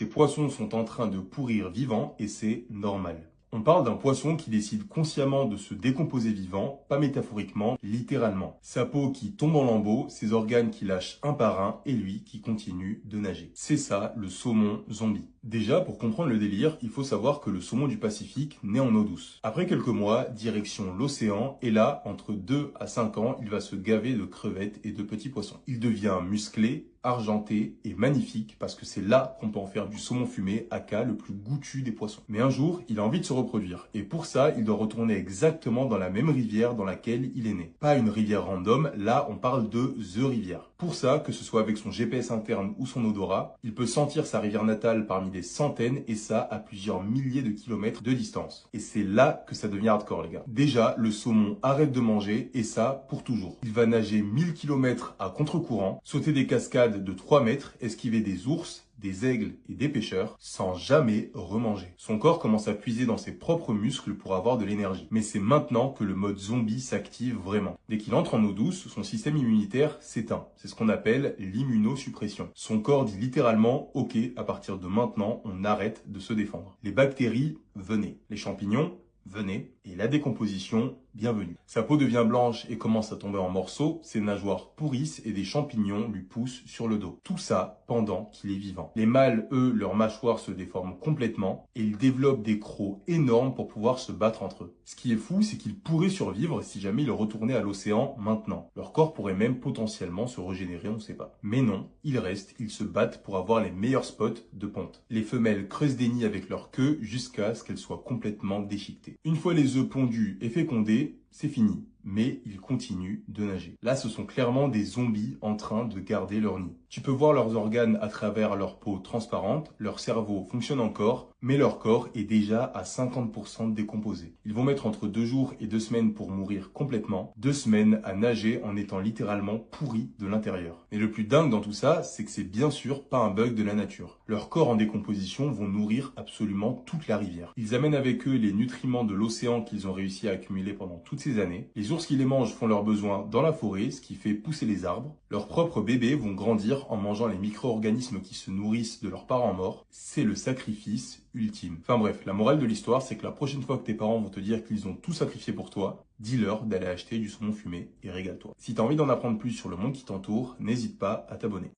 Tes poissons sont en train de pourrir vivants et c'est normal. On parle d'un poisson qui décide consciemment de se décomposer vivant, pas métaphoriquement, littéralement. Sa peau qui tombe en lambeaux, ses organes qui lâchent un par un et lui qui continue de nager. C'est ça le saumon zombie. Déjà, pour comprendre le délire, il faut savoir que le saumon du Pacifique naît en eau douce. Après quelques mois, direction l'océan, et là, entre 2 à 5 ans, il va se gaver de crevettes et de petits poissons. Il devient musclé, argenté et magnifique parce que c'est là qu'on peut en faire du saumon fumé, aka le plus goûtu des poissons. Mais un jour, il a envie de se reproduire et pour ça, il doit retourner exactement dans la même rivière dans laquelle il est né. Pas une rivière random, là on parle de The Rivière. Pour ça, que ce soit avec son GPS interne ou son odorat, il peut sentir sa rivière natale parmi des centaines et ça à plusieurs milliers de kilomètres de distance. Et c'est là que ça devient hardcore les gars. Déjà, le saumon arrête de manger et ça pour toujours. Il va nager 1000 km à contre-courant, sauter des cascades de 3 mètres, esquiver des ours, des aigles et des pêcheurs, sans jamais remanger. Son corps commence à puiser dans ses propres muscles pour avoir de l'énergie. Mais c'est maintenant que le mode zombie s'active vraiment. Dès qu'il entre en eau douce, son système immunitaire s'éteint. C'est ce qu'on appelle l'immunosuppression. Son corps dit littéralement « Ok, à partir de maintenant, on arrête de se défendre ». Les bactéries, venez. Les champignons, venez. Et la décomposition, bienvenue. Sa peau devient blanche et commence à tomber en morceaux, ses nageoires pourrissent et des champignons lui poussent sur le dos. Tout ça pendant qu'il est vivant. Les mâles, eux, leurs mâchoires se déforment complètement et ils développent des crocs énormes pour pouvoir se battre entre eux. Ce qui est fou, c'est qu'ils pourraient survivre si jamais ils retournaient à l'océan maintenant. Leur corps pourrait même potentiellement se régénérer, on ne sait pas. Mais non, ils restent, ils se battent pour avoir les meilleurs spots de ponte. Les femelles creusent des nids avec leur queue jusqu'à ce qu'elles soient complètement déchiquetées. Une fois les œufs pondus et fécondés, c'est fini. Mais ils continuent de nager. Là, ce sont clairement des zombies en train de garder leur nid. Tu peux voir leurs organes à travers leur peau transparente, leur cerveau fonctionne encore, mais leur corps est déjà à 50% décomposé. Ils vont mettre entre 2 jours et 2 semaines pour mourir complètement, 2 semaines à nager en étant littéralement pourris de l'intérieur. Et le plus dingue dans tout ça, c'est que c'est bien sûr pas un bug de la nature. Leurs corps en décomposition vont nourrir absolument toute la rivière. Ils amènent avec eux les nutriments de l'océan qu'ils ont réussi à accumuler pendant toutes ces années. Les ours qui les mangent font leurs besoins dans la forêt, ce qui fait pousser les arbres. Leurs propres bébés vont grandir en mangeant les micro-organismes qui se nourrissent de leurs parents morts. C'est le sacrifice ultime. Enfin bref, la morale de l'histoire, c'est que la prochaine fois que tes parents vont te dire qu'ils ont tout sacrifié pour toi, dis-leur d'aller acheter du saumon fumé et régale-toi. Si tu as envie d'en apprendre plus sur le monde qui t'entoure, n'hésite pas à t'abonner.